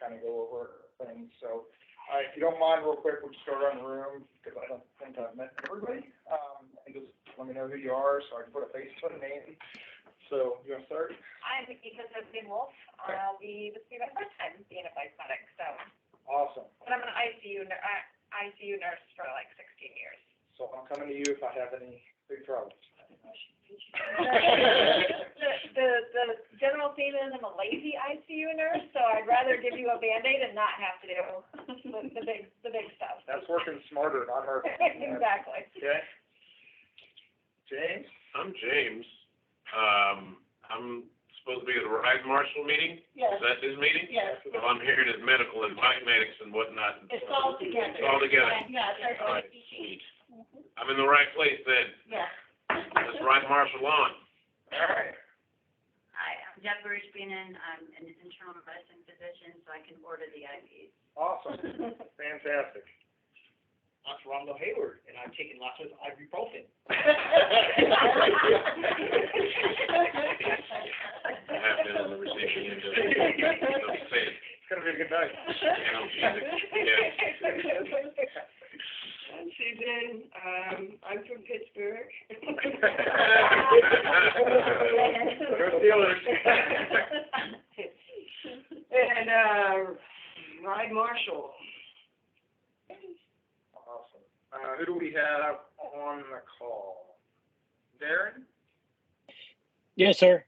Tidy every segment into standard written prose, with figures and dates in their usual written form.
kind of go over things. So if you don't mind, real quick, we'll just go around the room because I don't think I've met everybody. And just let me know who you are so I can put a face to a name. So you want to start? I'm Vicky Wolf. This will be my first time being a vice medic, so. Awesome. But I'm an ICU nurse for like 16 years. So I'm coming to you if I have any big problems. The general theme is I'm a lazy ICU nurse, so I'd rather give you a Band-Aid and not have to do the big stuff. That's working smarter, not harder. Exactly. Okay. James? I'm James. I'm supposed to be at the Ride Marshal meeting. Yes. Is that his meeting? Yes. So I'm here as medical and bike medics and whatnot. It's all together. It's all together. Yeah, it's All our right, sweet. I'm in the right place then. Yeah. Let's ride Marshal on. All right. Hi, I'm Deb Birch-Beenan. I'm an internal medicine physician, so I can order the IVs. Awesome. Fantastic. I'm Ronald Hayward, and I'm taking lots of ibuprofen. I have been on the receiving end of it. It's going to be a good night. Analgesic. Yeah. I'm Susan. I'm from Pittsburgh. Go Steelers. And Ride Marshal. Awesome. Who do we have on the call? Darren? Yes, sir.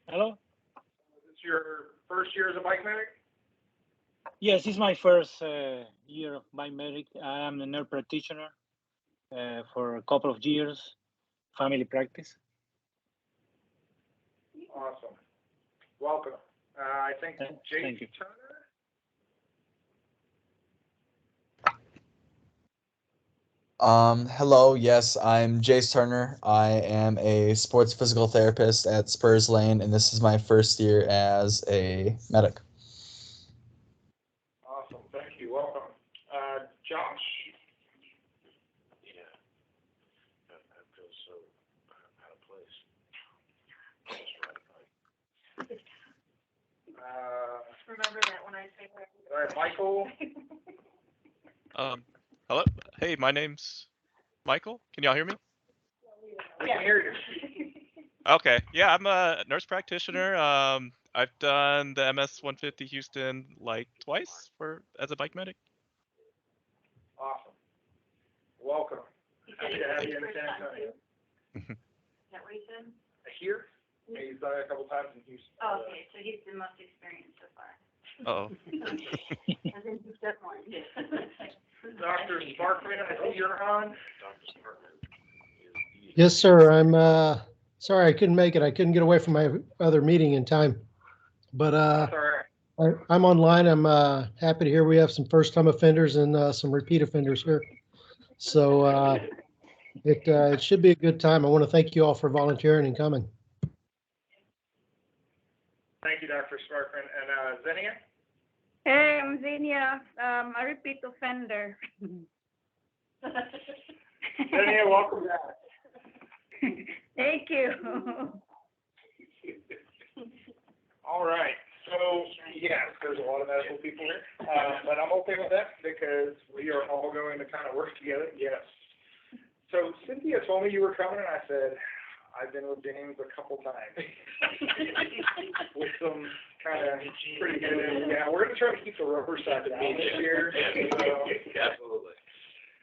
Hello? Is this your first year as a bike medic? Yes, it's my first year of biomedic. I am a nurse practitioner for a couple of years, family practice. Awesome. Welcome. I think Jake Thank you. Turner? Hello, yes, I'm Jace Turner. I am a sports physical therapist at Spurs Lane, and this is my first year as a medic. Awesome. Thank you. Welcome. Josh? Yeah. I feel so out of place. I'll just ride a bike. Remember that when I say that. All right, Michael? Hello. Hey, my name's Michael. Can y'all hear me? I can hear you. Okay. Yeah, I'm a nurse practitioner. I've done the MS 150 Houston like twice as a bike medic. Awesome. Welcome. Happy to have you in San Antonio. Is that what you said? Here? Yeah, he's done it a couple times in Houston. Oh, okay, so he's the most experienced so far. Uh-oh. And then he's got one. Dr. Sparkman, I see you're on. Dr. Sparkman. Yes, sir. I'm sorry I couldn't make it. I couldn't get away from my other meeting in time. But That's all right. I'm online. I'm happy to hear we have some first-time offenders and some repeat offenders here. So it should be a good time. I want to thank you all for volunteering and coming. Thank you, Dr. Sparkman. And Zenia? Hey, I'm Xenia. A repeat offender. Zenia, welcome back. Thank you. All right. So, yes, there's a lot of medical people here. But I'm okay with that because we are all going to kind of work together. Yes. So Cynthia told me you were coming, and I said, I've been with James a couple times. With some kind of pretty good, yeah, we're going to try to keep the rubber side down this year. So. Absolutely.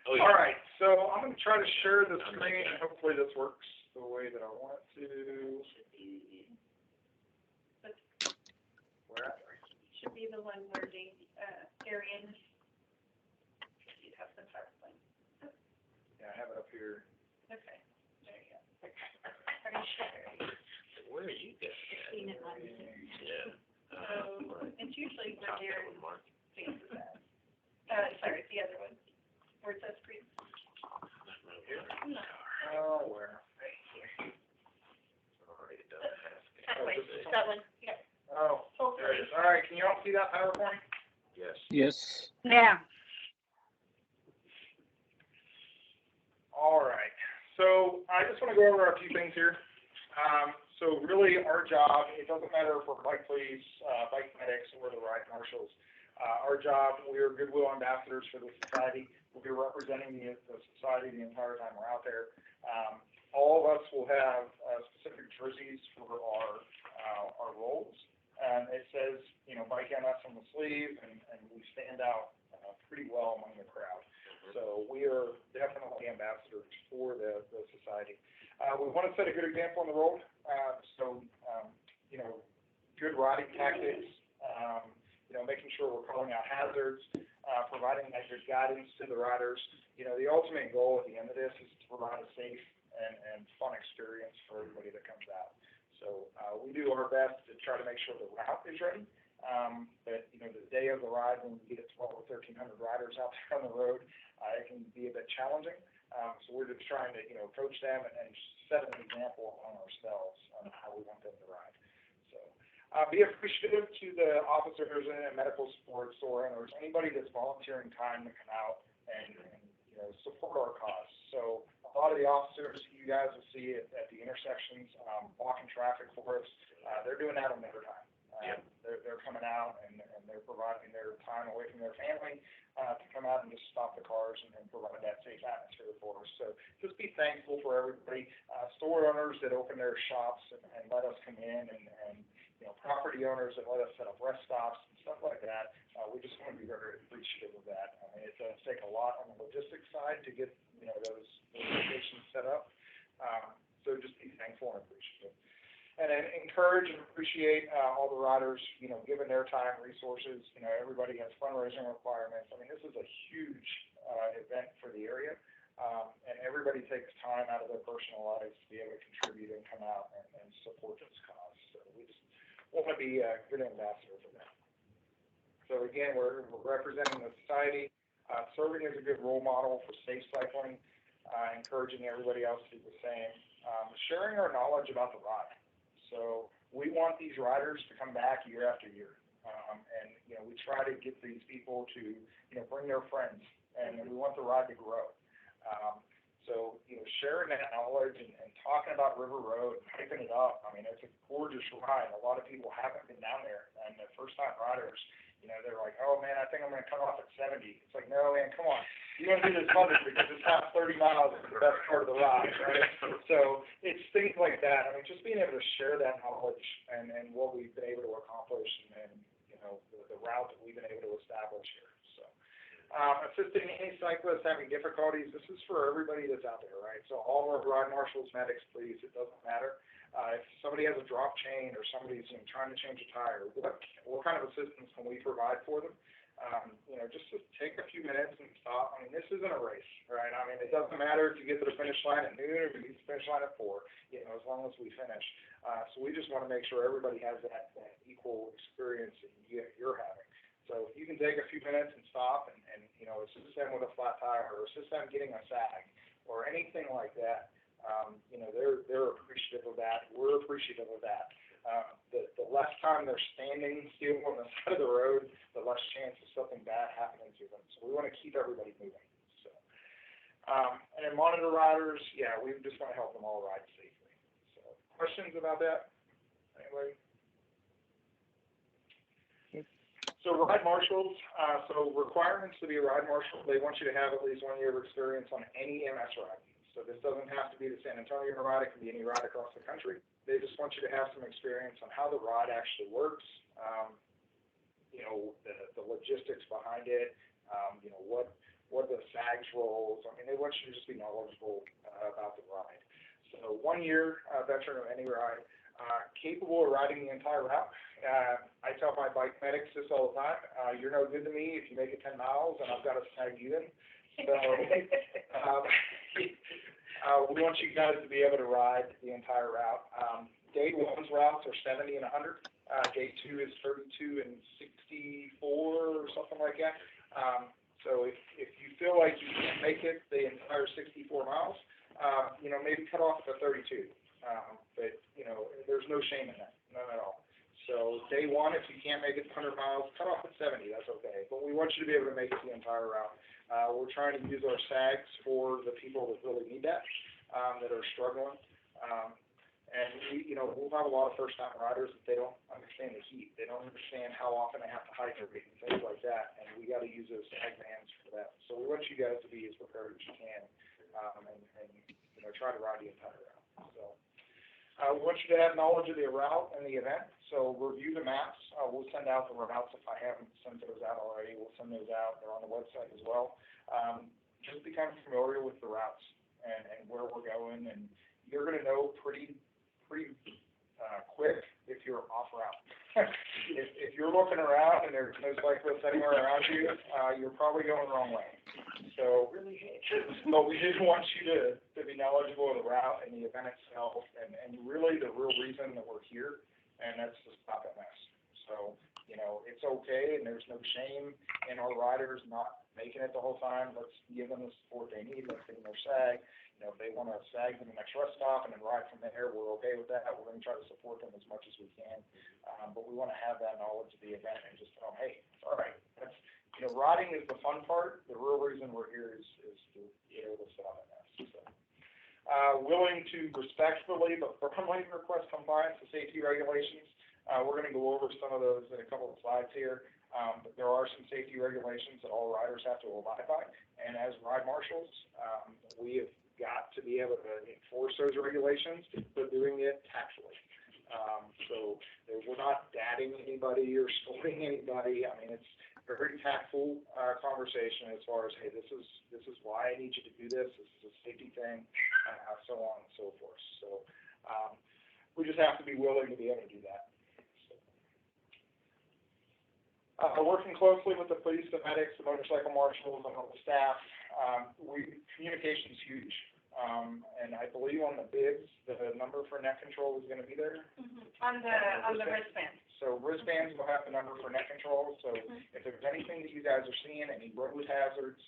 Oh, yeah. All right, so I'm going to try to share the screen, and hopefully this works the way that I want it to. Where at? Should be the one where Darian. You'd have the PowerPoint. Yeah, I have it up here. Okay, there you go. Are you sure? Where are you guys at? Yeah. So it's usually where Top Darian down mark. faces at. Sorry, the other one. Where it says screen. Right here. Oh, where? Sorry, it doesn't have to. That way, that one, yeah. Oh, there it is. All right, can you all see that PowerPoint? Yes. Yes. Yeah. All right. So I just want to go over a few things here. So really, our job, it doesn't matter if we're bike police, bike medics, or the ride marshals. Our job, we are goodwill ambassadors for the society. We'll be representing the society the entire time we're out there. All of us will have specific jerseys for our roles. And it says, Bike MS on the sleeve, and we stand out pretty well among the crowd. So we are definitely ambassadors for the society. We want to set a good example on the road. Good riding tactics, making sure we're calling out hazards, providing that good guidance to the riders. The ultimate goal at the end of this is to provide a safe and fun experience for everybody that comes out. So we do our best to try to make sure the route is ready. But the day of the ride, when we get 12 or 1,300 riders out there on the road, it can be a bit challenging. So we're just trying to, coach them and set an example on ourselves on how we want them to ride. So be appreciative to the officers and medical support store owners, anybody that's volunteering time to come out and support our cause. So a lot of the officers you guys will see at the intersections, blocking traffic for us, they're doing that on their time. They're coming out and they're providing their time away from their family to come out and just stop the cars and provide that safe atmosphere for us. So just be thankful for everybody, store owners that open their shops and let us come in, and property owners that let us set up rest stops and stuff like that. We just want to be very appreciative of that. I mean, it does take a lot on the logistics side to get those locations set up. So just be thankful and appreciative. And then encourage and appreciate all the riders, given their time, resources. Everybody has fundraising requirements. I mean, this is a huge event for the area, and everybody takes time out of their personal lives to be able to contribute and come out and support this cause. So we just want to be a good ambassador for that. So again, we're representing the society, serving as a good role model for safe cycling, encouraging everybody else to do the same, sharing our knowledge about the ride. So we want these riders to come back year after year. And we try to get these people to, bring their friends, and we want the ride to grow. So sharing that knowledge and talking about River Road and hyping it up, I mean, it's a gorgeous ride. A lot of people haven't been down there, and the first-time riders, they're like, oh, man, I think I'm going to cut off at 70. It's like, no, man, come on. You want to do this 100 because it's not 30 miles is the best part of the ride, right? So it's things like that. I mean, just being able to share that knowledge and what we've been able to accomplish and the route that we've been able to establish here. So assisting any cyclists having difficulties, this is for everybody that's out there, right? So all of our ride marshals, medics, please, it doesn't matter. If somebody has a drop chain or somebody's trying to change a tire, what kind of assistance can we provide for them? Just to take a few minutes and stop. I mean, this isn't a race, right? I mean, it doesn't matter if you get to the finish line at noon or if you get to the finish line at 4, as long as we finish. So we just want to make sure everybody has that equal experience that you're having. So if you can take a few minutes and stop and assist them with a flat tire or assist them getting a sag or anything like that, they're appreciative of that. We're appreciative of that. The less time they're standing still on the side of the road, the less chance of something bad happening to them. So we want to keep everybody moving. So, and then monitor riders, we just want to help them all ride safely. So questions about that? Anybody? So ride marshals, so requirements to be a ride marshal, they want you to have at least 1 year of experience on any MS ride. So this doesn't have to be the San Antonio ride, it can be any ride across the country. They just want you to have some experience on how the ride actually works, the logistics behind it, what the SAGs roles. I mean, they want you to just be knowledgeable about the ride. So 1 year veteran of any ride, capable of riding the entire route. I tell my bike medics this all the time. You're no good to me if you make it 10 miles and I've got to snag you in. So we want you guys to be able to ride the entire route. Day 1's routes are 70 and 100. Day 2 is 32 and 64 or something like that. So if you feel like you can't make it the entire 64 miles, maybe cut off at 32. But there's no shame in that, none at all. So day 1, if you can't make it 100 miles, cut off at 70. That's okay. But we want you to be able to make it the entire route. We're trying to use our SAGs for the people that really need that, that are struggling. And we'll have a lot of first-time riders that they don't understand the heat. They don't understand how often they have to hydrate and things like that. And we got to use those sag bands for that. So we want you guys to be as prepared as you can, and try to ride the entire route. So we want you to have knowledge of the route and the event. So review the maps. We'll send out the routes if I haven't sent those out already. We'll send those out. They're on the website as well. Just become familiar with the routes and where we're going, and you're going to know pretty quick if you're off route. if you're looking around and there's no cyclists anywhere around you, you're probably going the wrong way. So, but we did want you to be knowledgeable of the route and the event itself, and really the real reason that we're here, and that's to stop MS. So, it's okay, and there's no shame in our riders not making it the whole time. Let's give them the support they need. Let's give them their SAG. If they want to SAG to the next rest stop and then ride from there, we're okay with that. We're going to try to support them as much as we can. But we want to have that knowledge of the event and just tell them, hey, it's all right. That's, riding is the fun part. The real reason we're here is to be able to stop MS. So, willing to respectfully but firmly request compliance to safety regulations. We're going to go over some of those in a couple of slides here. But there are some safety regulations that all riders have to abide by. And as ride marshals, we have got to be able to enforce those regulations, but doing it tactfully. So we're not dadding anybody or scolding anybody. I mean, it's a very tactful conversation as far as, hey, this is why I need you to do this. This is a safety thing, so on and so forth. So we just have to be willing to be able to do that. Working closely with the police, the medics, the motorcycle marshals, and all the staff, communication is huge. And I believe on the bids, the number for net control is going to be there. On the wristband. So wristbands will have the number for net control. So if there's anything that you guys are seeing, any road hazards,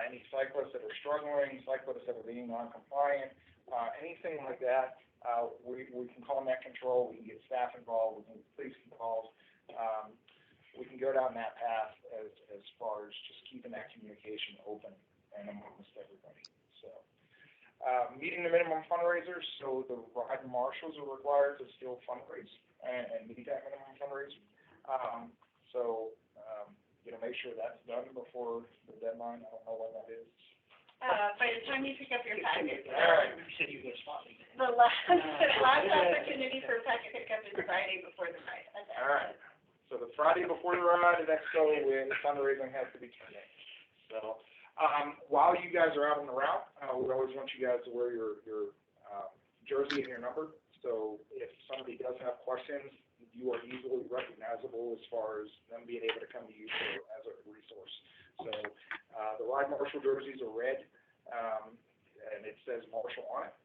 any cyclists that are struggling, cyclists that are being non-compliant, anything like that, we can call net control. We can get staff involved. We can get police involved. We can go down that path as far as just keeping that communication open and amongst everybody. So, meeting the minimum fundraisers. So the ride marshals are required to still fundraise and meet that minimum fundraiser. Make sure that's done before the deadline. I don't know when that is. By the time you pick up your package. All right. You said you were going to spot me. The last opportunity for packet pickup is Friday before the ride. Okay. All right. So the Friday before the ride, the next go when fundraising has to be turned in. So while you guys are out on the route, we always want you guys to wear your jersey and your number. So if somebody does have questions, you are easily recognizable as far as them being able to come to you as a resource. So the ride marshal jerseys are red, and it says Marshal on it.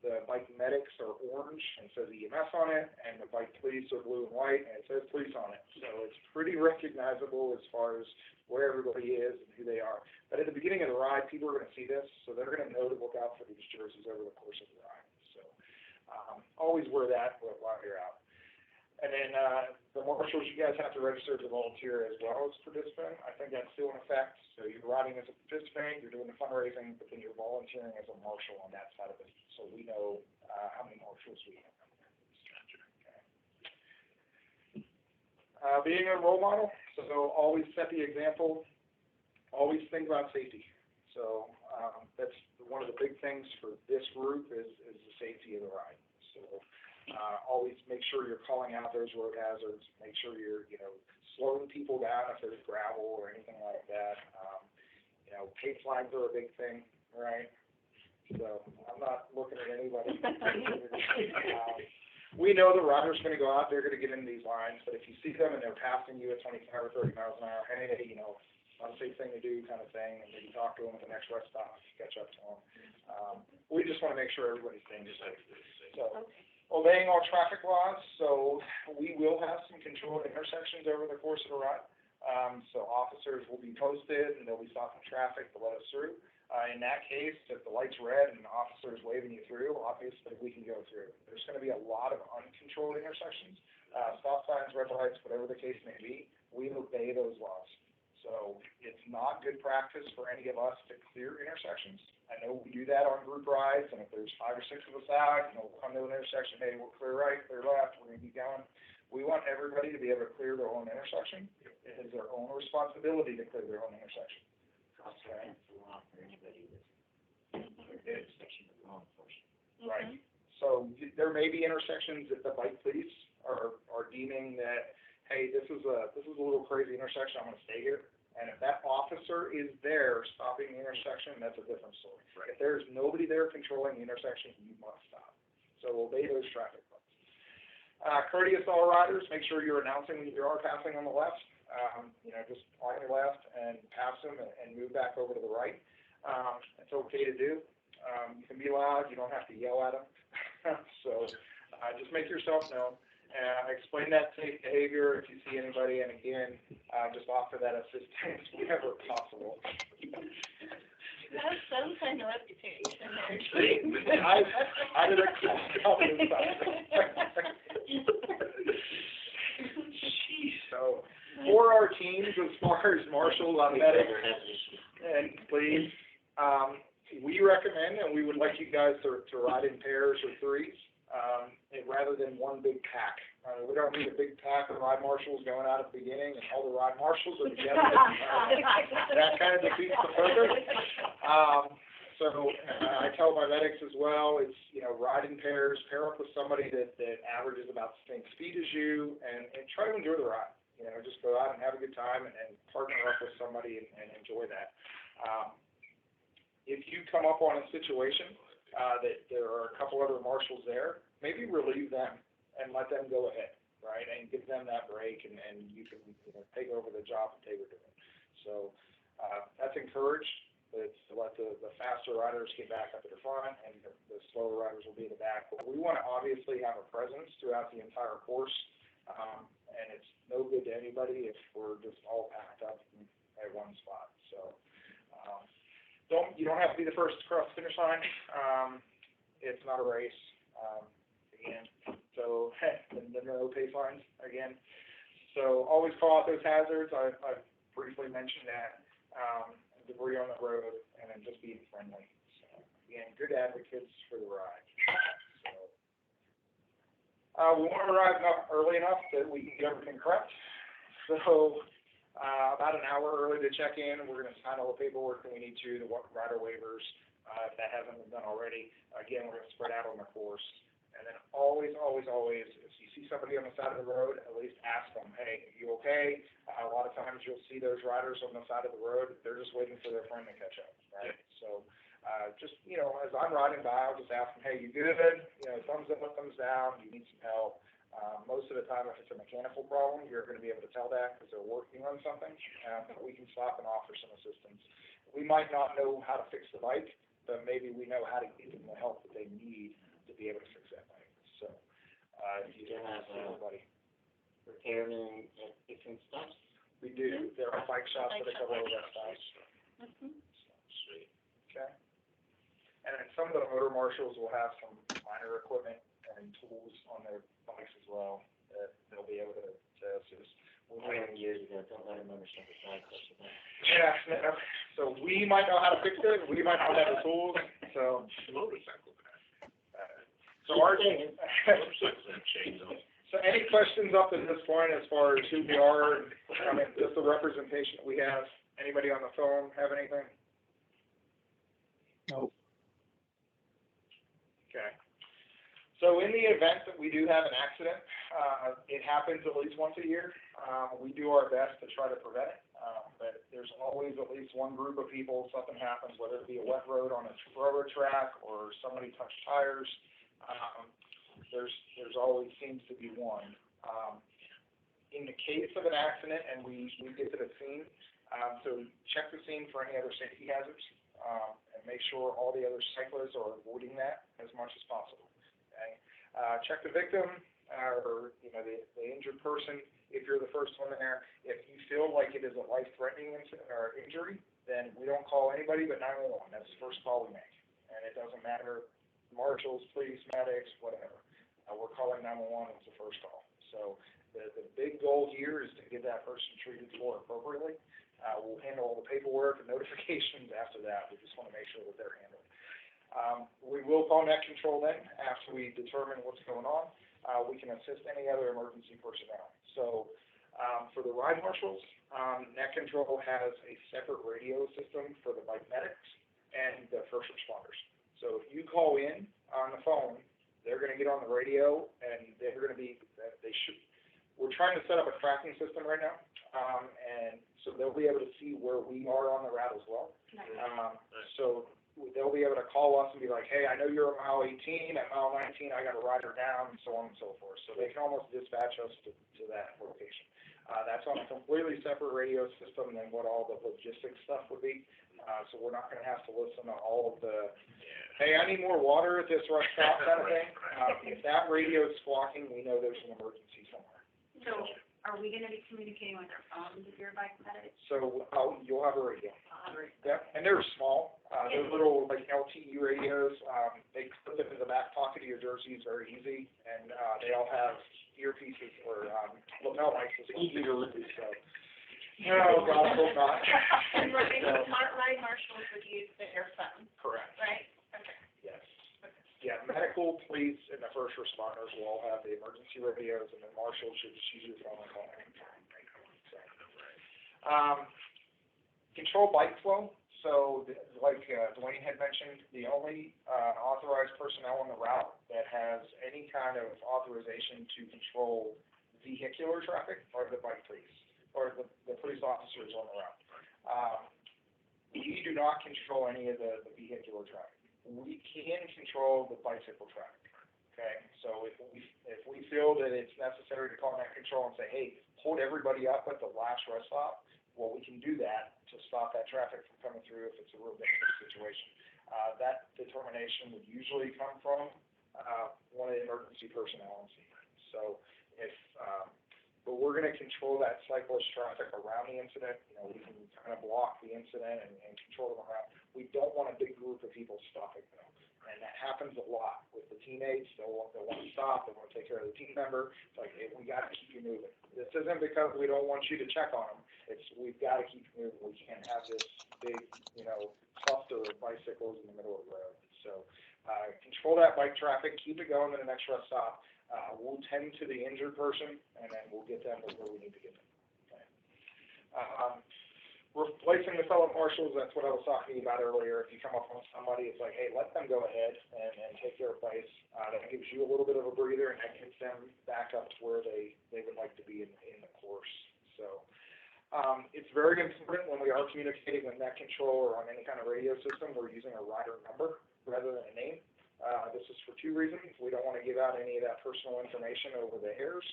The bike medics are orange and says EMS on it, and the bike police are blue and white and it says police on it. So it's pretty recognizable as far as where everybody is and who they are. But at the beginning of the ride, people are going to see this, so they're going to know to look out for these jerseys over the course of the ride. So always wear that while you're out. And then the marshals, you guys have to register as a volunteer as well as participant. I think that's still in effect. So you're riding as a participant, you're doing the fundraising, but then you're volunteering as a marshal on that side of it. So we know how many marshals we have. Okay. Being a role model, so always set the example. Always think about safety. So that's one of the big things for this group is the safety of the ride. So always make sure you're calling out those road hazards. Make sure you're, slowing people down if there's gravel or anything like that. Pay flags are a big thing, right? So I'm not looking at anybody. We know the rider's going to go out there, going to get into these lines, but if you see them and they're passing you at 25 or 30 miles an hour, hey, not a safe thing to do kind of thing, and maybe talk to them at the next rest stop, catch up to them. We just want to make sure everybody's staying safe. So, obeying all traffic laws, so we will have some controlled intersections over the course of the ride. So officers will be posted and they'll be stopping traffic to let us through. In that case, if the light's red and the officer is waving you through, obviously we can go through. There's going to be a lot of uncontrolled intersections, stop signs, red lights, whatever the case may be. We obey those laws. So it's not good practice for any of us to clear intersections. I know we do that on group rides, and if there's 5 or 6 of us out, we'll come to an intersection, hey, we'll clear right, clear left, we're gonna keep going. We want everybody to be able to clear their own intersection. It is their own responsibility to clear their own intersection. Okay. Right. So there may be intersections that the bike police are deeming that, hey, this is a little crazy intersection, I'm gonna stay here. And if that officer is there stopping the intersection, that's a different story. Right. If there's nobody there controlling the intersection, you must stop. So obey those traffic laws. Courteous to all riders, make sure you're announcing when you are passing on the left. Just on your left and pass them and move back over to the right. It's okay to do. You can be loud, you don't have to yell at them. So just make yourself known. Explain that safe behavior if you see anybody, and again, just offer that assistance whenever possible. You have some kind of reputation there. I did a confidence. So, for our teams, as far as Marshal, medics, and police, we recommend, and we would like you guys to ride in pairs or threes. Rather than one big pack. We don't need a big pack of ride marshals going out at the beginning and all the ride marshals are together. That kind of defeats the purpose. So I tell my medics as well, it's, ride in pairs, pair up with somebody that averages about the same speed as you, and try to enjoy the ride. Just go out and have a good time and partner up with somebody and enjoy that. If you come up on a situation that there are a couple other marshals there, maybe relieve them and let them go ahead, right? And give them that break, and you can take over the job that they were doing. So that's encouraged. It's to let the faster riders get back up at the front, and the slower riders will be in the back. But we want to obviously have a presence throughout the entire course, and it's no good to anybody if we're just all packed up at one spot. So you don't have to be the first to cross the finish line. It's not a race. Again, so no pace lines again. So always call out those hazards. I've briefly mentioned that. Debris on the road, and then just being friendly. So again, good advocates for the ride. So we want to arrive early enough that we can get everything correct. So about an hour early to check in. We're going to sign all the paperwork that we need to, the rider waivers, if that hasn't been done already. Again, we're going to spread out on the course. And then always, if you see somebody on the side of the road, at least ask them, hey, are you okay? A lot of times you'll see those riders on the side of the road, they're just waiting for their friend to catch up, right? So just, as I'm riding by, I'll just ask them, hey, you good? Thumbs up, thumbs down, you need some help. Most of the time, if it's a mechanical problem, you're going to be able to tell that because they're working on something. But we can stop and offer some assistance. We might not know how to fix the bike, but maybe we know how to give them the help that they need to be able to fix that bike. So, if you don't have anybody. Repairmen at different stops? We do. There are bike shops that cover all that stuff. Sweet. Okay. And then some of the motor marshals will have some minor equipment and tools on their bikes as well that they'll be able to assist. Years ago, don't let them understand the cycle. Yeah, no. So we might know how to fix it, we might not have the tools, so. Motorcycle. So our Motorcycles have chains on. So any questions up to this point as far as who we are, just the representation that we have? Anybody on the phone have anything? No. Okay. So in the event that we do have an accident, it happens at least once a year. We do our best to try to prevent it, but there's always at least one group of people, something happens, whether it be a wet road on a railroad track or somebody touched tires. There's always seems to be one. In the case of an accident and we get to the scene, so check the scene for any other safety hazards, and make sure all the other cyclists are avoiding that as much as possible. Okay? Check the victim, or the injured person. If you're the first one there, if you feel like it is a life-threatening injury, then we don't call anybody but 911. That's the first call we make, and it doesn't matter. Marshals, police, medics, whatever. We're calling 911 as the first call. So the big goal here is to get that person treated for appropriately. We'll handle all the paperwork and notifications after that. We just want to make sure that they're handled. We will call net control then after we determine what's going on. We can assist any other emergency personnel. So for the ride marshals, net control has a separate radio system for the bike medics and the first responders. So if you call in on the phone, they're going to get on the radio and they're going to be, we're trying to set up a tracking system right now. And so they'll be able to see where we are on the route as well. So they'll be able to call us and be like, hey, I know you're at mile 18, at mile 19, I got a rider down, and so on and so forth. So they can almost dispatch us to that location. That's on a completely separate radio system than what all the logistics stuff would be. So we're not going to have to listen to all of the, hey, I need more water at this rest stop kind of thing. If that radio is squawking, we know there's an emergency somewhere. So are we gonna be communicating with our phones if you're bike medic? So you'll have a radio. Yep, and they're small. They're little like LTE radios. They put them in the back pocket of your jersey. It's very easy, and they all have earpieces or lapel mics. It's easy to read. So, no, God, I hope not. And we're thinking smart ride marshals would use their phone, Correct. right? Okay. Yes. Yeah, medical, police, and the first responders will all have the emergency radios, and then marshals should just use your phone and call anytime. So, control bike flow. So, like Dwayne had mentioned, the only authorized personnel on the route that has any kind of authorization to control vehicular traffic are the bike police, or the police officers on the route. We do not control any of the vehicular traffic. We can control the bicycle traffic, okay? So if we feel that it's necessary to call net control and say, hey, hold everybody up at the last rest stop, well, we can do that to stop that traffic from coming through if it's a real dangerous situation. That determination would usually come from one of the emergency personnel on scene. So but we're going to control that cyclist traffic around the incident. You know, we can kind of block the incident and control them around. We don't want a big group of people stopping them. And that happens a lot with the teammates. They'll want to stop. They want to take care of the team member. It's like, hey, we got to keep you moving. This isn't because we don't want you to check on them. It's we've got to keep you moving. We can't have this big, cluster of bicycles in the middle of the road. So control that bike traffic. Keep it going to the next rest stop. We'll tend to the injured person, and then we'll get them to where we need to get them. Okay. Replacing the fellow marshals, that's what I was talking about earlier. If you come up on somebody, it's like, hey, let them go ahead and take their place. That gives you a little bit of a breather, and that gets them back up to where they would like to be in the course. So it's very important when we are communicating with net control or on any kind of radio system, we're using a rider number rather than a name. This is for two reasons. We don't want to give out any of that personal information over the airs.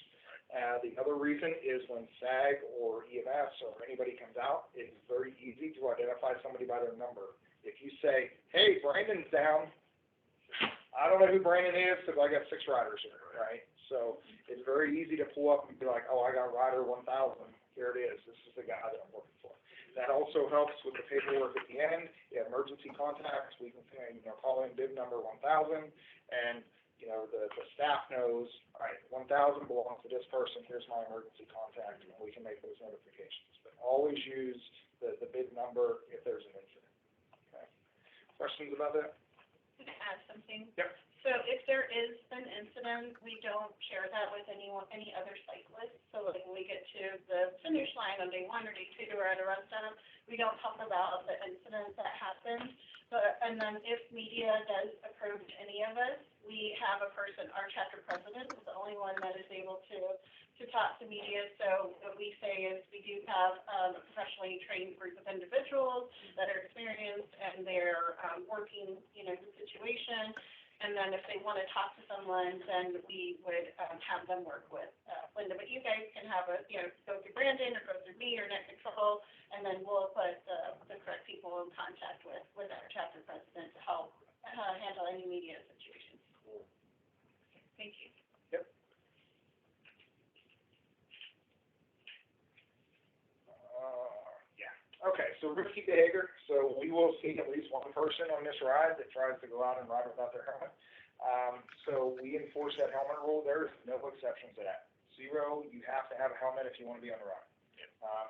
The other reason is when SAG or EMS or anybody comes out, it's very easy to identify somebody by their number. If you say, hey, Brandon's down, I don't know who Brandon is because I got 6 riders here, right? So it's very easy to pull up and be like, oh, I got rider 1,000. Here it is. This is the guy that I'm looking for. That also helps with the paperwork at the end. You have emergency contacts. We can call in bib number 1,000, and the staff knows, all right, 1,000 belongs to this person. Here's my emergency contact, and we can make those notifications. But always use the bib number if there's an incident. Okay. Questions about that? Can I add something? Yep. So if there is an incident, we don't share that with any other cyclists. So like when we get to the finish line on day 1 or day 2 or at a rest stop, we don't talk about the incident that happened. And then if media does approach any of us, we have a person, our chapter president is the only one that is able to talk to media. So what we say is we do have a professionally trained group of individuals that are experienced and they're working, the situation. And then if they want to talk to someone, then we would have them work with Linda. But you guys can have go through Brandon or go through me or net control, and then we'll put the correct people in contact with our chapter president to help handle any media situations. Cool. Thank you. Yep. Okay, so risky behavior. So we will see at least one person on this ride that tries to go out and ride without their helmet. So we enforce that helmet rule. There's no exceptions to that. 0, you have to have a helmet if you want to be on the ride.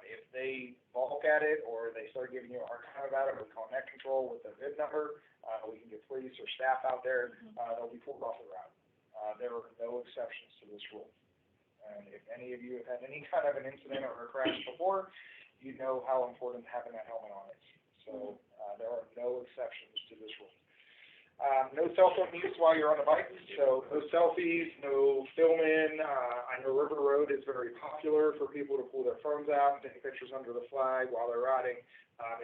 If they balk at it, or they start giving you a hard time about it, we call net control with a VIN number. We can get police or staff out there, they'll be pulled off the route. There are no exceptions to this rule. And if any of you have had any kind of an incident or a crash before, you know how important having that helmet on is. So, there are no exceptions to this rule. No cell phone use while you're on the bike, so no selfies, no filming. I know River Road is very popular for people to pull their phones out and take pictures under the flag while they're riding.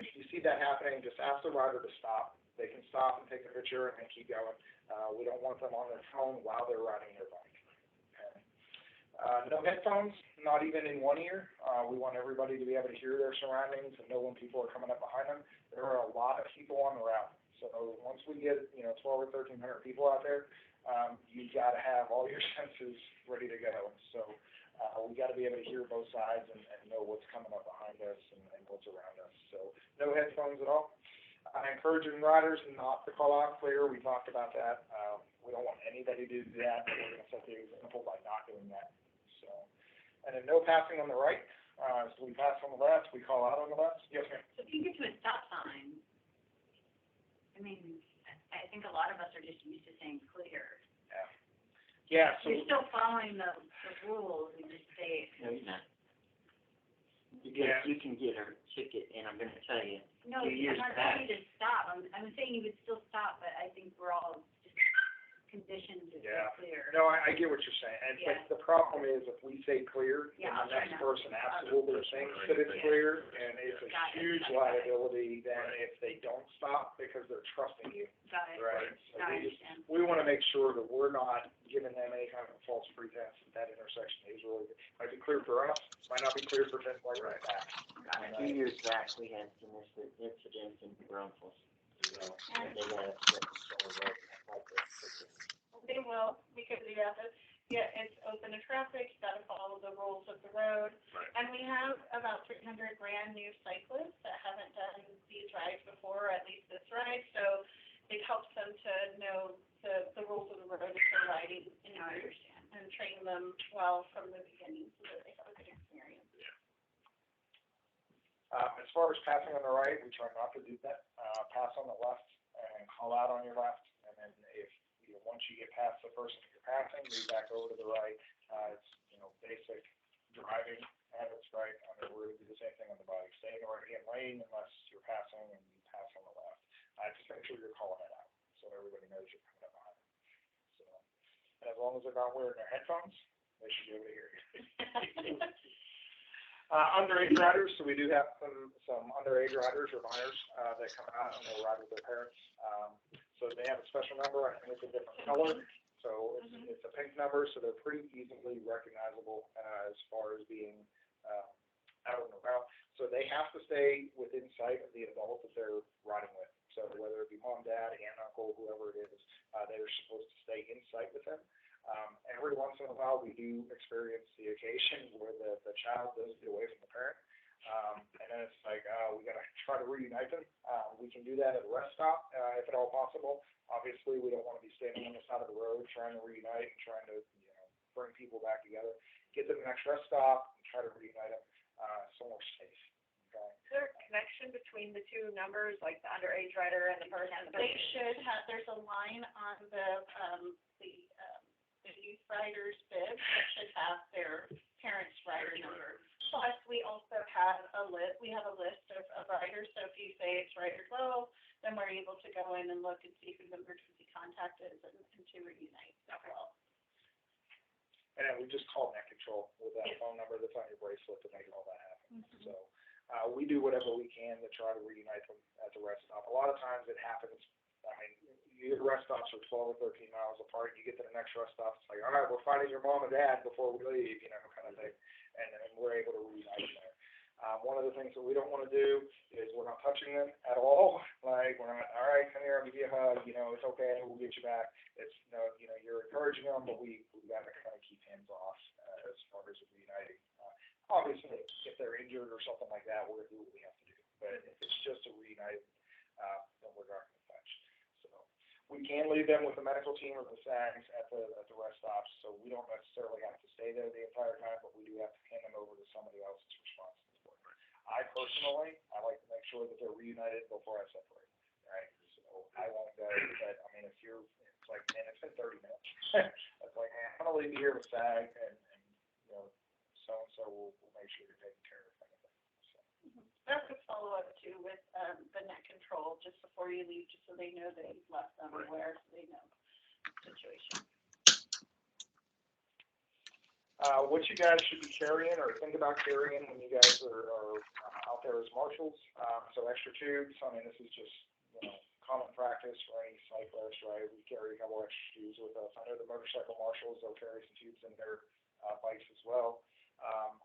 If you see that happening, just ask the rider to stop. They can stop and take a picture and keep going. We don't want them on their phone while they're riding their bike. Okay. No headphones, not even in one ear. We want everybody to be able to hear their surroundings and know when people are coming up behind them. There are a lot of people on the route. So once we get, 12 or 1,300 people out there, you got to have all your senses ready to go. So we got to be able to hear both sides and know what's coming up behind us and what's around us. So no headphones at all. I encourage riders not to call out clear. We talked about that. We don't want anybody to do that. We're going to set the example by not doing that. So, and then no passing on the right. So we pass on the left. We call out on the left. Yes, ma'am. So if you get to a stop sign, I mean, I think a lot of us are just used to saying clear. Yeah. Yeah. So You're still following the rules, you just say. No, you're not. You can get a ticket, and I'm gonna tell you. No, I'm not telling you to stop, I'm saying you would still stop, but I think we're all just conditioned to say clear. No, I get what you're saying. And but the problem is if we say clear, then I'll the try next not person absolutely thinks that it's clear, and it's a huge liability then if they don't stop because they're trusting you. Got it. Right. So I understand. we want to make sure that we're not giving them any kind of a false pretense that intersection is really, might be clear for us, might not be clear for them right back. A few years back, we had some incidents in Brunswick. They had a like this. They will, because it's open to traffic, you gotta follow the rules of the road. Right. And we have about 300 brand new cyclists that haven't done these rides before, at least this ride, so it helps them to know the rules of the road as they're riding, I understand. and train them well from the beginning so that they have a good experience. As far as passing on the right, we try not to do that. Pass on the left and call out on your left, and then if once you get past the person you're passing, move back over to the right. It's basic driving habits, right? I mean, we're going to do the same thing on the bike. Stay in the right-hand lane unless you're passing and you pass on the left. Just make sure you're calling it out so everybody knows you're coming up behind them. So, and as long as they're not wearing their headphones, they should be able to hear you. Underage riders, so we do have some underage riders or minors that come out and they'll ride with their parents. So they have a special number. I think it's a different color. So it's a pink number, so they're pretty easily recognizable as far as being out and about. So they have to stay within sight of the adult that they're riding with. So whether it be mom, dad, aunt, uncle, whoever it is, they're supposed to stay in sight with them. Every once in a while, we do experience the occasion where the child does get away from the parent. And then it's like, we got to try to reunite them. We can do that at a rest stop, if at all possible. Obviously, we don't want to be standing on the side of the road trying to reunite and trying to, bring people back together. Get them the next rest stop and try to reunite them somewhere safe. Okay. Is there a connection between the two numbers, like the underage rider and the person? They should have, there's a line on the youth rider's bib that should have their parents' rider number. Plus, we also have a list of riders, so if you say it's rider 12, then we're able to go in and look and see who the emergency contact is and to reunite as well. And then we just call net control with that phone number that's on your bracelet to make all that happen. So we do whatever we can to try to reunite them at the rest stop. A lot of times it happens. I mean, your rest stops are 12 or 13 miles apart. You get to the next rest stop, it's like, all right, we're finding your mom and dad before we leave, kind of thing. And we're able to reunite them there. One of the things that we don't want to do is we're not touching them at all. Like, we're not, all right, come here, I'll give you a hug, it's okay, we'll get you back. It's, you're encouraging them, but we got to kind of keep hands off as far as reuniting. Obviously, if they're injured or something like that, we're going to do what we have to do. But if it's just a reunite, then we're not going to touch. So we can leave them with the medical team or the SAGs at the rest stops, so we don't necessarily have to stay there the entire time, but we do have to hand them over to somebody else's responsibility. I personally, I like to make sure that they're reunited before I separate, right? So I won't go, but I mean, it's like, man, it's been 30 minutes. It's like, man, I'm gonna leave you here with SAG and you know, so will make sure you're taken care of. Kind of thing. So. That would follow up too with, the net control, just before you leave, just so they know that you've left them aware, so they know the situation. What you guys should be carrying or think about carrying when you guys are out there as marshals. So extra tubes, I mean, this is just, you know, common practice for any cyclist, right? We carry a couple extra tubes with us. I know the motorcycle marshals, they'll carry some tubes in their bikes as well.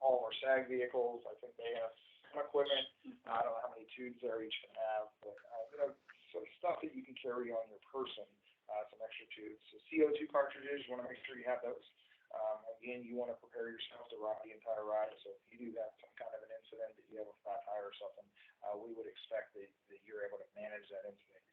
All of our SAG vehicles, I think they have some equipment. I don't know how many tubes they're each gonna have, but, you know, some stuff that you can carry on your person, some extra tubes. So CO2 cartridges, you wanna make sure you have those. Again, you want to prepare yourself to ride the entire ride. So if you do have some kind of an incident that you have a flat tire or something, we would expect that you're able to manage that incident.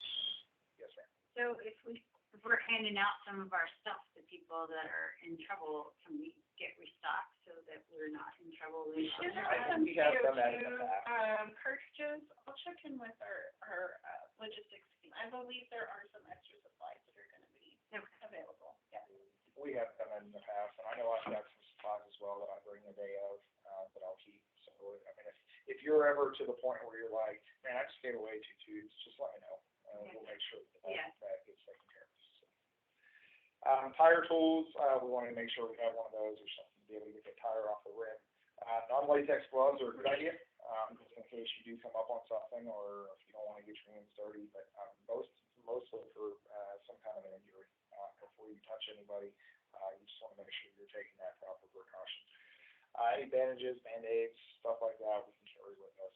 Yes, ma'am. So if we're handing out some of our stuff to people that are in trouble, can we get restocked so that we're not in trouble? We should I have think we have done that in the past. Cartridges, I'll check in with our logistics team. I believe there are some extra supplies that are gonna be available, yeah. We have done that in the past, and I know I've got some supplies as well that I bring a day of, that I'll keep. So, I mean, if you're ever to the point where you're like, man, I just gave away 2 tubes, just let me know. We'll make sure that gets taken care of. So. Tire tools, we want to make sure we have one of those or something to be able to get the tire off the rim. Non-latex gloves are a good idea, just in case you do come up on something or if you don't want to get your hands dirty, but mostly for some kind of an injury. Before you touch anybody, you just want to make sure you're taking that proper precaution. Any bandages, Band-Aids, stuff like that, we can carry with us.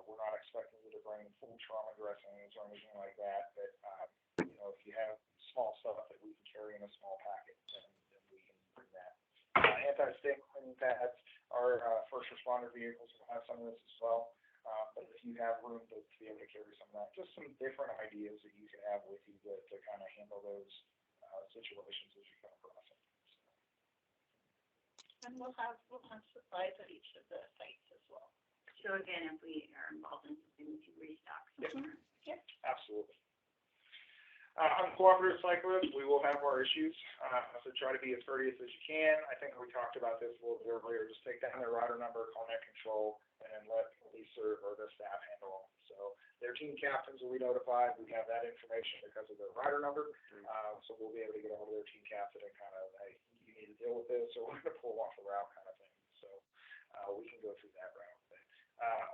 We're not expecting you to bring full trauma dressings or anything like that, but you know, if you have small stuff that we can carry in a small packet, then we can bring that. Anti-stick cleaning pads, our first responder vehicles will have some of this as well. But if you have room to be able to carry some of that, just some different ideas that you can have with you to kind of handle those situations as you come across them. And we'll have supplies at each of the sites as well. So again, if we are involved in something, we can restock somewhere. Yep. Absolutely. Uncooperative cyclists, we will have our issues, so try to be as courteous as you can. I think we talked about this a little bit earlier. Just take down their rider number, call net control, and let police or the staff handle them. So their team captains will be notified. We have that information because of their rider number, so we'll be able to get hold of their team captain and kind of, hey, you need to deal with this, or we're going to pull off a route kind of thing. So we can go through that route. But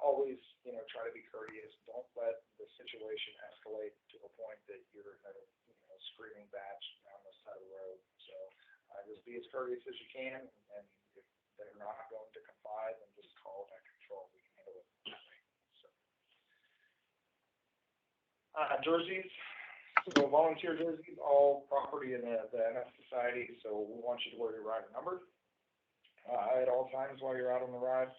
always, you know, try to be courteous. Don't let the situation escalate to a point that you're in a, you know, screaming batch down the side of the road. So just be as courteous as you can, and if they're not going to comply, then just call that control. We can handle it that way. So, jerseys. So volunteer jerseys, all property in the MS Society. So we want you to wear your rider number at all times while you're out on the ride.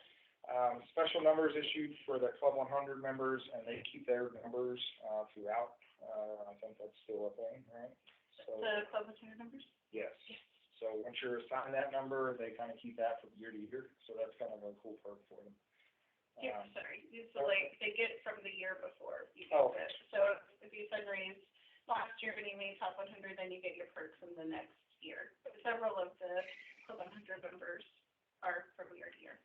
Special numbers issued for the Club 100 members, and they keep their numbers throughout. I think that's still a thing, right? So, The Club 100 numbers? Yes. So once you're assigned that number, they kind of keep that from year to year. So that's kind of a cool perk for them. Yeah, sorry. So like they get it from the year before you get Okay. it. So if you fundraise last year and you made top 100, then you get your perks in the next year. Several of the Club 100 members are from year to year.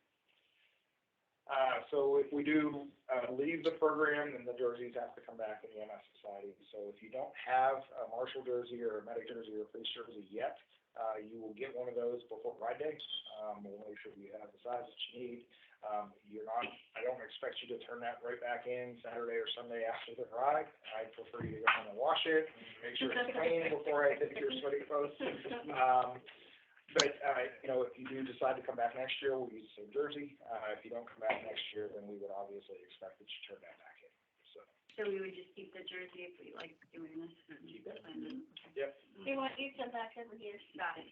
So if we do leave the program, then the jerseys have to come back in the MS Society. So if you don't have a Marshal jersey or a medic jersey or a police jersey yet, you will get one of those before ride day. We'll make sure you have the size that you need. I don't expect you to turn that right back in Saturday or Sunday after the ride. I prefer you to go home and wash it, and make sure it's clean before I take your sweaty clothes. But, you know, if you do decide to come back next year, we'll use the same jersey. If you don't come back next year, then we would obviously expect that you turn that back in. So we would just keep the jersey if we like doing this and keep it. Yep. We want you to come back every year. Got it.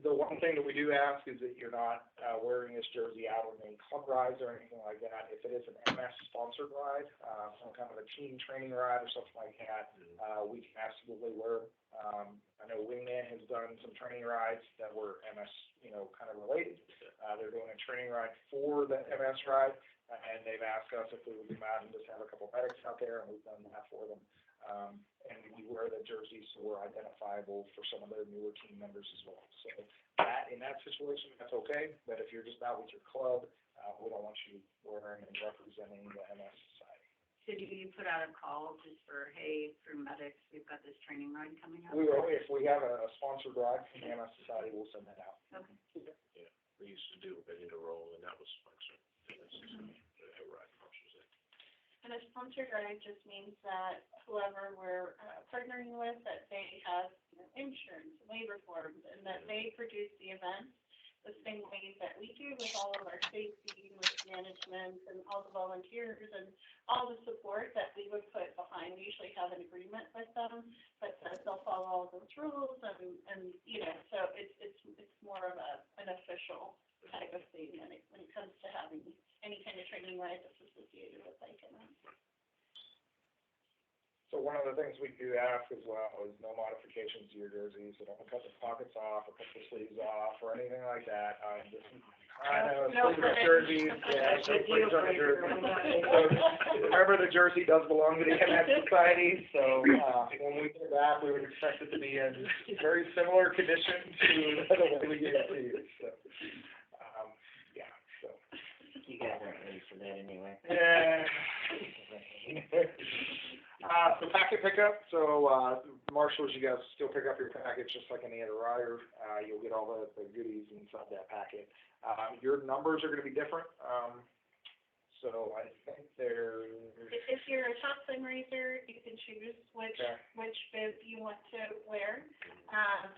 The one thing that we do ask is that you're not wearing this jersey out on any club rides or anything like that. If it is an MS-sponsored ride, some kind of a team training ride or something like that, we can absolutely wear. I know Wingman has done some training rides that were MS, kind of related. They're doing a training ride for the MS ride, and they've asked us if we would come out and just have a couple medics out there, and we've done that for them. And we wear the jerseys so we're identifiable for some of their newer team members as well. So in that situation, that's okay, but if you're just out with your club, we don't want you wearing and representing the MS society. So do you put out a call just for, hey, for medics, we've got this training ride coming up? We will, if we have a sponsored ride from the MS society, we'll send that out. Okay. Yeah, we used to do Ready to Roll, and that was sponsored. The ride Marshals did. And a sponsored ride just means that whoever we're partnering with, that they have insurance, labor forms, and that they produce the event the same way that we do with all of our safety, risk management, and all the volunteers and all the support that we would put behind. We usually have an agreement with them that says they'll follow all those rules and so it's more of an official type of thing when it comes to having any kind of training ride that's associated with like an So one of the things we do ask as well is no modifications to your jerseys, so don't cut the pockets off or cut the sleeves off or anything like that. Just kind of sleeveless jerseys, yeah, no sleeves on the jersey. So remember, the jersey does belong to the MS Society, so when we get it back, we would expect it to be in very similar condition to the way we gave it to you. So, yeah, so. You guys aren't ready for that anyway. Yeah. So packet pickup, so Marshals, you guys still pick up your package just like any other rider. You'll get all the goodies inside that packet. Your numbers are going to be different. So I think they're... If you're a top fundraiser, you can choose which bib you want to wear.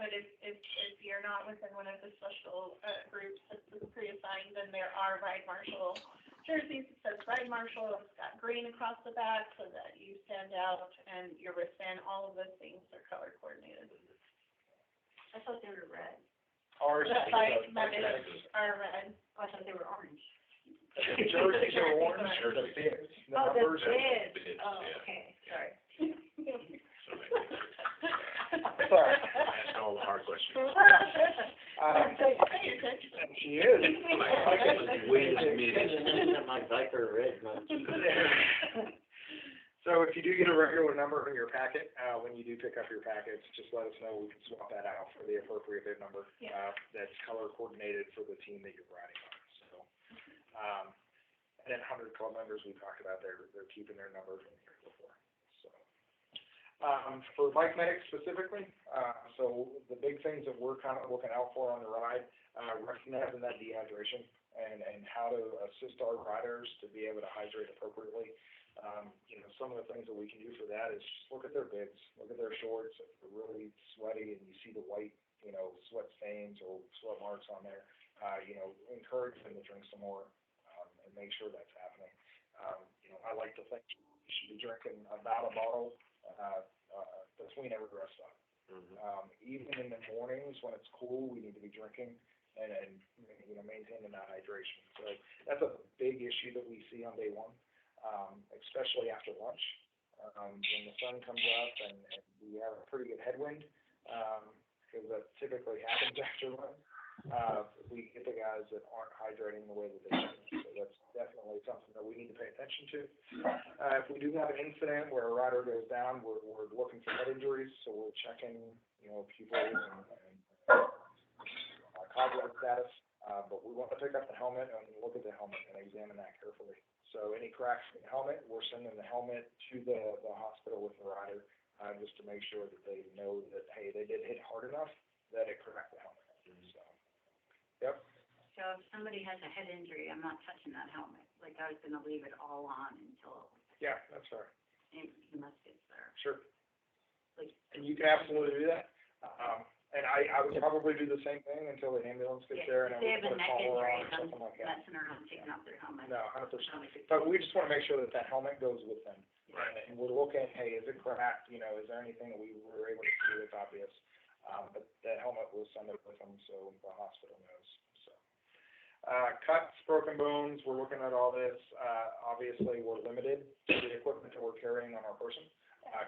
But if you're not within one of the special groups that's pre-assigned, then there are Ride Marshal jerseys. It says Ride Marshal. It's got green across the back so that you stand out, and your wristband. All of those things are color coordinated. I thought they were red. Ours The Bike Medics are red. Oh, I thought they were orange. The jerseys are orange, or the bibs. The numbers are... Bibs. Oh, okay, sorry. Sorry. Ask all the hard questions. She is. Wait a minute. My Viper red monkey. So if you do get a regular number in your packet, when you do pick up your packets, just let us know. We can swap that out for the appropriate bib number that's color coordinated for the team that you're riding on. So, and then 100 club members we talked about, they're keeping their number from the year before. So, for bike medics specifically, so the big things that we're kind of looking out for on the ride, recognizing that dehydration and how to assist our riders to be able to hydrate appropriately. Some of the things that we can do for that is just look at their bibs, look at their shorts. If they're really sweaty and you see the white, sweat stains or sweat marks on there, encourage them to drink some more and make sure that's happening. I like to think you should be drinking about a bottle between every rest stop. Even in the mornings when it's cool, we need to be drinking and maintaining that hydration. So that's a big issue that we see on day one. Especially after lunch, when the sun comes up and we have a pretty good headwind, because that typically happens after lunch, we get the guys that aren't hydrating the way that they should. So that's definitely something that we need to pay attention to. If we do have an incident where a rider goes down, we're looking for head injuries, so we're checking, pupils and cobweb status, but we want to pick up the helmet and look at the helmet and examine that carefully. So any cracks in the helmet, we're sending the helmet to the hospital with the rider, just to make sure that they know that, hey, they did hit hard enough that it cracked the helmet. So, yep. So if somebody has a head injury, I'm not touching that helmet. Like, I was gonna leave it all on until. Yeah, that's fair. Unless it's there. Sure. Like. And you can absolutely do that. And I would probably do the same thing until the ambulance gets there and I would put a collar on or something like that. Messing around, taking off their helmet. No, 100%. But we just want to make sure that that helmet goes with them. Right. And we're looking, hey, is it cracked? Is there anything that we were able to see that's obvious? But that helmet, we'll send it with them so the hospital knows. So, cuts, broken bones, we're looking at all this. Obviously, we're limited to the equipment that we're carrying on our person.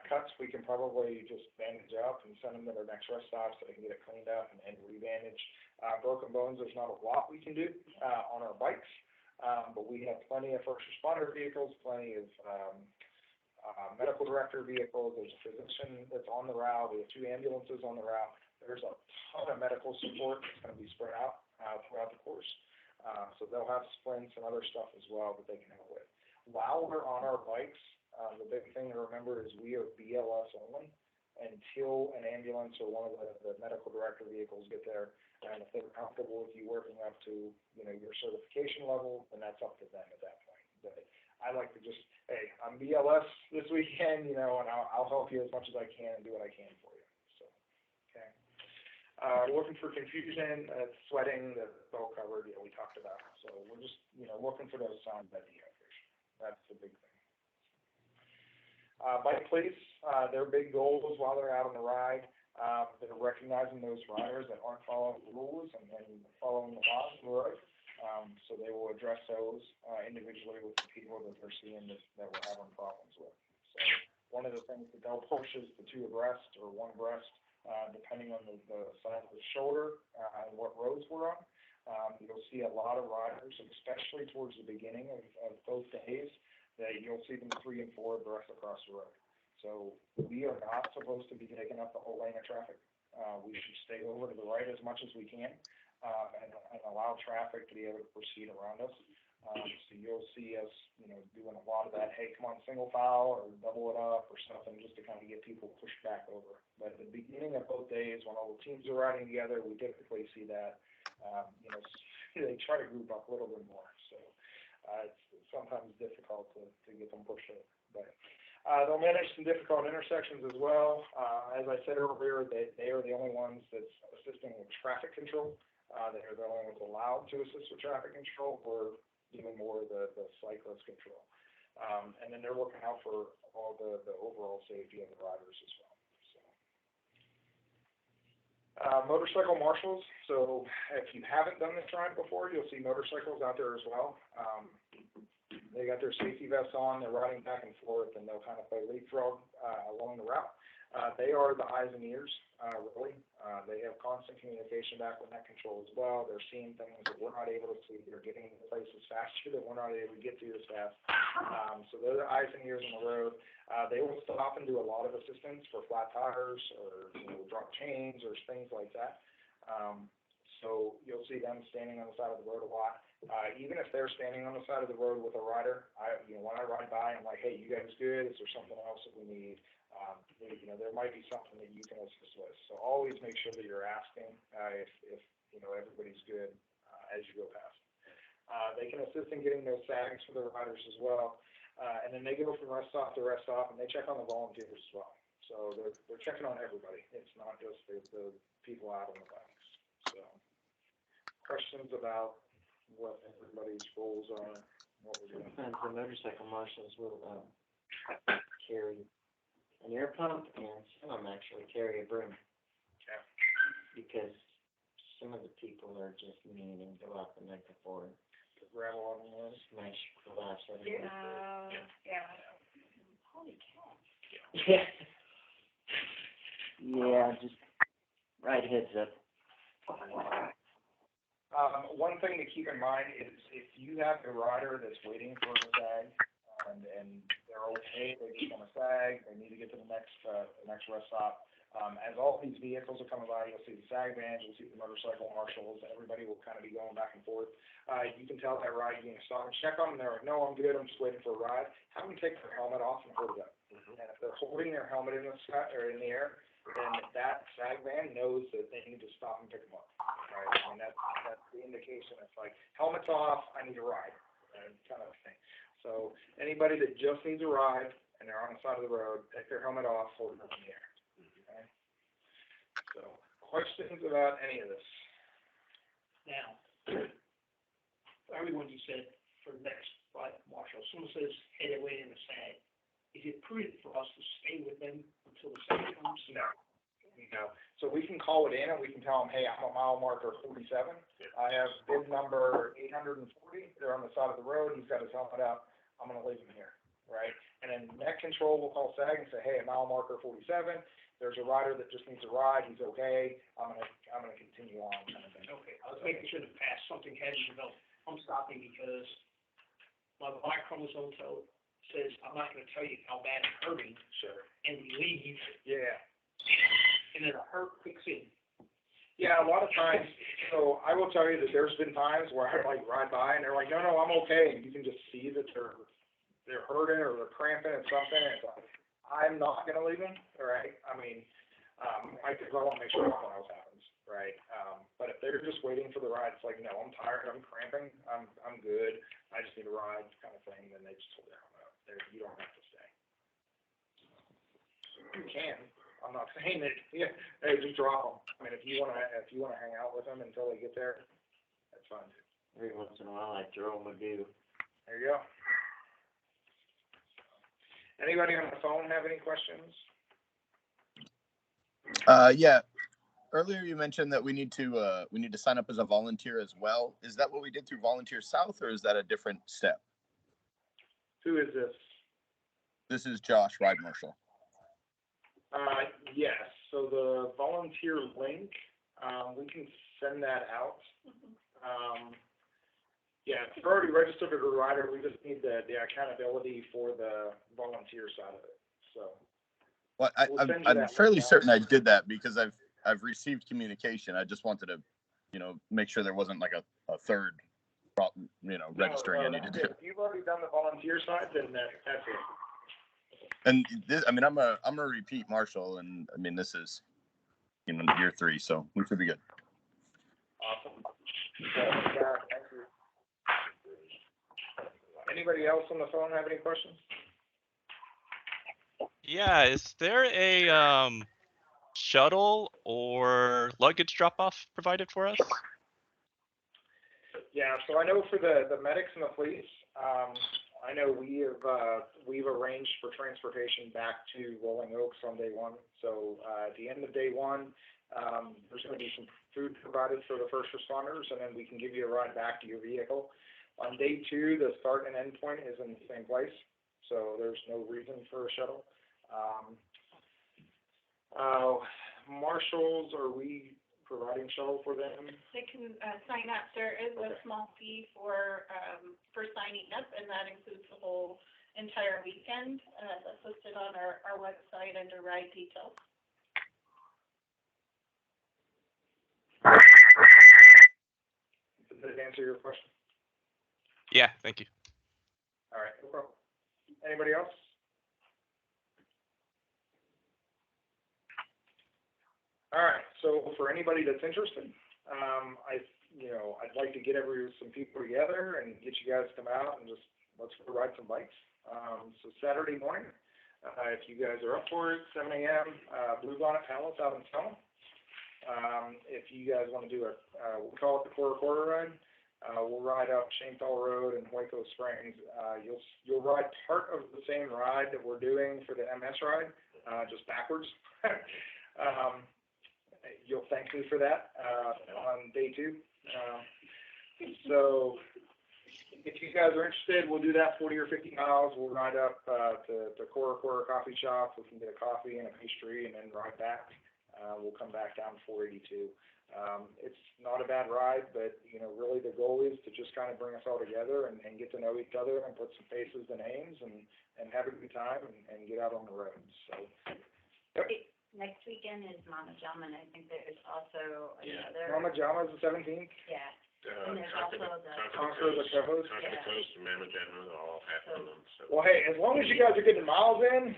Cuts, we can probably just bandage up and send them to their next rest stop so they can get it cleaned up and re-bandage. Broken bones, there's not a lot we can do, on our bikes, but we have plenty of first responder vehicles, plenty of, medical director vehicles, there's a physician that's on the route, we have 2 ambulances on the route. There's a ton of medical support that's gonna be spread out, throughout the course. So they'll have splints and other stuff as well that they can help with. While we're on our bikes, the big thing to remember is we are BLS only until an ambulance or one of the medical director vehicles get there. And if they're comfortable with you working up to, your certification level, then that's up to them at that point. But I like to just, hey, I'm BLS this weekend, and I'll help you as much as I can and do what I can for you. So, okay. Looking for confusion, sweating, that's all covered, we talked about. So we're just, looking for those signs of dehydration. That's the big thing. Bike police, their big goal is while they're out on the ride, they're recognizing those riders that aren't following the rules and following the laws of the road. So they will address those individually with the people that they're seeing that we're having problems with. So one of the things that they'll push is the 2 abreast or 1 abreast, depending on the size of the shoulder and what roads we're on. You'll see a lot of riders, especially towards the beginning of both days, that you'll see them 3 and 4 abreast across the road. So we are not supposed to be taking up the whole lane of traffic. We should stay over to the right as much as we can, and allow traffic to be able to proceed around us. So you'll see us, doing a lot of that, hey, come on, single file or double it up or something, just to kind of get people pushed back over. But at the beginning of both days, when all the teams are riding together, we typically see that, they try to group up a little bit more. So it's sometimes difficult to get them pushed over. But they'll manage some difficult intersections as well. As I said earlier, they are the only ones that's assisting with traffic control. They are the only ones allowed to assist with traffic control. We're doing more of the cyclist control. And then they're looking out for all the overall safety of the riders as well. So, motorcycle marshals. So if you haven't done this ride before, you'll see motorcycles out there as well. They got their safety vests on, they're riding back and forth, and they'll kind of play leapfrog along the route. They are the eyes and ears, really. They have constant communication back with net control as well. They're seeing things that we're not able to see. They're getting to places faster that we're not able to get to as fast. So they're the eyes and ears on the road. They will stop and do a lot of assistance for flat tires or drop chains or things like that. So you'll see them standing on the side of the road a lot. Even if they're standing on the side of the road with a rider, when I ride by, I'm like, hey, you guys good? Is there something else that we need? There might be something that you can assist with. So always make sure that you're asking if everybody's good as you go past. They can assist in getting those sags for the riders as well. And then they go from rest stop to rest stop, and they check on the volunteers as well. So they're checking on everybody. It's not just the people out on the bikes. So questions about what everybody's goals are, what we're doing. Sometimes the motorcycle marshals will carry an air pump, and some of them actually carry a broom. Yeah. Because some of the people are just mean and go out the night before. The gravel on the end. Smash glass everywhere. Yeah. Holy cow. Yeah. Yeah, just right heads up. One thing to keep in mind is if you have a rider that's waiting for a sag and they're okay, they just want a sag, they need to get to the next rest stop. As all these vehicles are coming by, you'll see the sag vans, you'll see the motorcycle marshals, everybody will kind of be going back and forth. You can tell that ride, you can stop and check on them, they're like, no, I'm good, I'm just waiting for a ride. Have them take their helmet off and hold it up. And if they're holding their helmet in the sky or in the air, then that sag van knows that they need to stop and pick them up. Right? I mean, that's the indication. It's like, helmet's off, I need a ride, kind of thing. So anybody that just needs a ride and they're on the side of the road, take their helmet off, hold it up in the air. Okay? So questions about any of this? Now, everyone you said for next ride, Marshall, someone says, hey, they're waiting in the sag. Is it prudent for us to stay with them until the sag comes? No. So we can call it in and we can tell them, hey, I'm a mile marker 47. I have bid number 840. They're on the side of the road. He's got his helmet out. I'm going to leave him here, right? And then neck control will call SAG and say, hey, at mile marker 47, there's a rider that just needs a ride, he's okay, I'm gonna continue on, kind of thing. Okay, I was making sure to pass something had developed. I'm stopping because my Y chromosome says, I'm not gonna tell you how bad it's hurting, Sure. and we leave, Yeah. and then the hurt kicks in. Yeah, a lot of times, so I will tell you that there's been times where I like ride by and they're like, no, I'm okay, and you can just see that they're hurting or they're cramping or something, and it's like, I'm not gonna leave them, all right? I mean, because I wanna make sure nothing else happens, right? But if they're just waiting for the ride, it's like, no, I'm tired, I'm cramping, I'm good, I just need a ride, kind of thing, then they just hold their arm out. You don't have to stay. You can. I'm not saying that, yeah, hey, just drop them. I mean, if you wanna hang out with them until they get there, that's fine too. Every once in a while, I throw them a do. There you go. Anybody on the phone have any questions? Yeah. Earlier you mentioned that we need to sign up as a volunteer as well. Is that what we did through Volunteer South, or is that a different step? Who is this? This is Josh, Ride Marshal. Yes, so the volunteer link, we can send that out. Yeah, if you're already registered as a rider, we just need the accountability for the volunteer side of it, so. Well, We'll I'm fairly certain I did that because I've received communication. I just wanted to, make sure there wasn't like a third, registering I need to do. If you've already done the volunteer side, then that's it. And this, I'm a repeat Marshal, and this is, year 3, so we should be good. Awesome. Thank you. Anybody else on the phone have any questions? Yeah, is there a shuttle or luggage drop-off provided for us? Yeah, so I know for the medics and the police, I know we've arranged for transportation back to Rolling Oaks on day 1. So at the end of day 1, there's going to be some food provided for the first responders, and then we can give you a ride back to your vehicle. On day 2, the start and end point is in the same place, so there's no reason for a shuttle. Marshals, are we providing shuttle for them? They can, sign up. There is a small fee for signing up, and that includes the whole entire weekend. That's listed on our website under ride details. Did that answer your question? Yeah, thank you. All right, no problem. Anybody else? All right, so for anybody that's interested, I'd like to get some people together and get you guys to come out and just let's go ride some bikes. So Saturday morning, if you guys are up for it, 7 a.m., Blue Bonnet Palace out in Selma. If you guys want to do we call it the quarter ride. We'll ride up Shanefellow Road in Waco Springs. You'll ride part of the same ride that we're doing for the MS ride, just backwards. You'll thank me for that on day 2. So if you guys are interested, we'll do that 40 or 50 miles. We'll ride up to the Quarter Coffee Shop. We can get a coffee and a pastry and then ride back. We'll come back down 482. It's not a bad ride, but really the goal is to just kind of bring us all together and get to know each other and put some faces to names and have a good time and get out on the road. So, yep. Next weekend is Mama Jama, and I think there's also another. Mama Jama is the 17th. Yeah. And there's also the Conquer the Coast. Conquer the Coast and Mamma Jamma, all happening on the 17th. Well, hey, as long as you guys are getting miles in,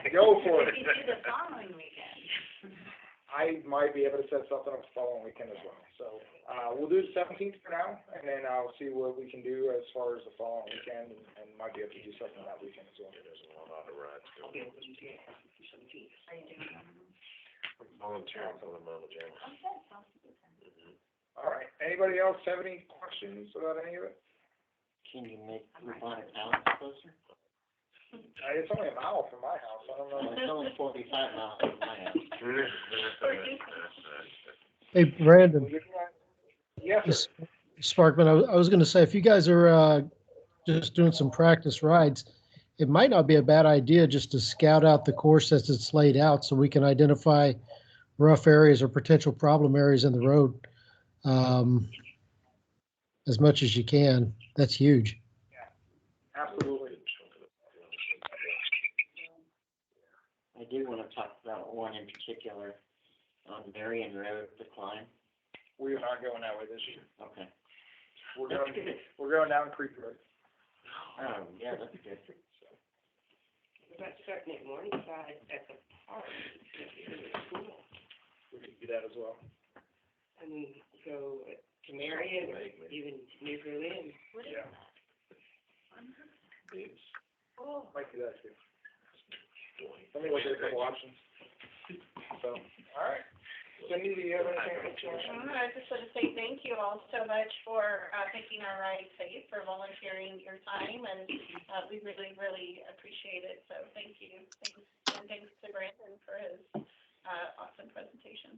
go for it. If you do the following weekend. I might be able to set something up the following weekend as well. So we'll do the 17th for now, and then I'll see what we can do as far as the following weekend, and might be able to do something that weekend as well. Yeah, there's a lot of rides I'll going be able to do the 17th. Are you doing that? volunteering for the Mamma Jamma. Okay, sounds good. All right. Anybody else have any questions about any of it? Can you make Blue Bonnet Palace closer? It's only a mile from my house. I don't know. It's only 45 miles from my house. Hey, Brandon, Yes, sir. Sparkman, I was going to say, if you guys are just doing some practice rides, it might not be a bad idea just to scout out the course as it's laid out so we can identify rough areas or potential problem areas in the road as much as you can. That's huge. Absolutely. I do want to talk about one in particular on Marion Road, the climb. We're not going that way this year. Okay. We're going down Creek Road. Oh, yeah, that's good. About starting at Morningside at the park, school, We can do that as well. and go to Marion or even New Berlin. Yeah. Oh. Might do that too. Let me look at a couple options. So, all right. Cindy, do you have anything? I just want to say thank you all so much for making our ride safe, for volunteering your time, and we really, really appreciate it. So thank you. Thanks to Brandon for his awesome presentation.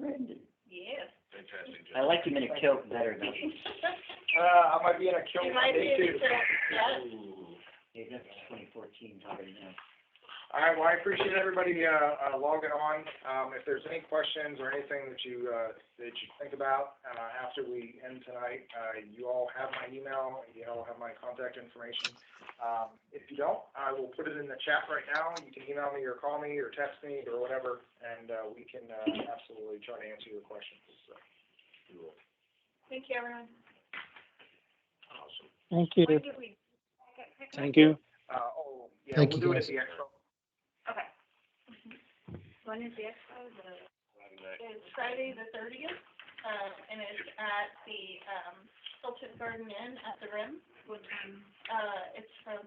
Brandon. Yes. Fantastic I job. like him in a kilt better though. I might be in a kilt You might be Monday too. yes. Hey, that's 2014 already now. All right, well, I appreciate everybody logging on. If there's any questions or anything that you think about after we end tonight, you all have my email, you all have my contact information. If you don't, I will put it in the chat right now. You can email me or call me or text me or whatever, and we can absolutely try to answer your questions. So. Thank you, everyone. Awesome. Thank you. When did we? Thank you. Yeah, Thank we'll you, do it guys. at the expo. Okay. When is the expo? It's Friday the 30th, and it's at the Hilton Garden Inn at the Rim. What time? It's from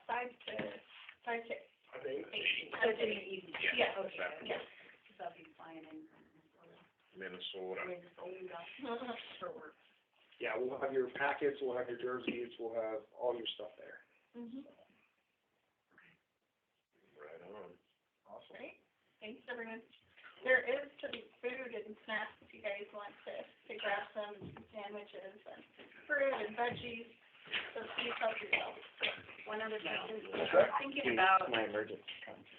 5 to 8. So it's in the evening? Yeah. Okay. Yeah. Because I'll be flying in from Minnesota. Minnesota for work. Yeah, we'll have your packets, we'll have your jerseys, we'll have all your stuff there. Right on. Awesome. Great. Thanks, everyone. There is some food and snacks if you guys want to grab some sandwiches and fruit and veggies. So please help yourself. One other question. I was thinking about My emergency contact.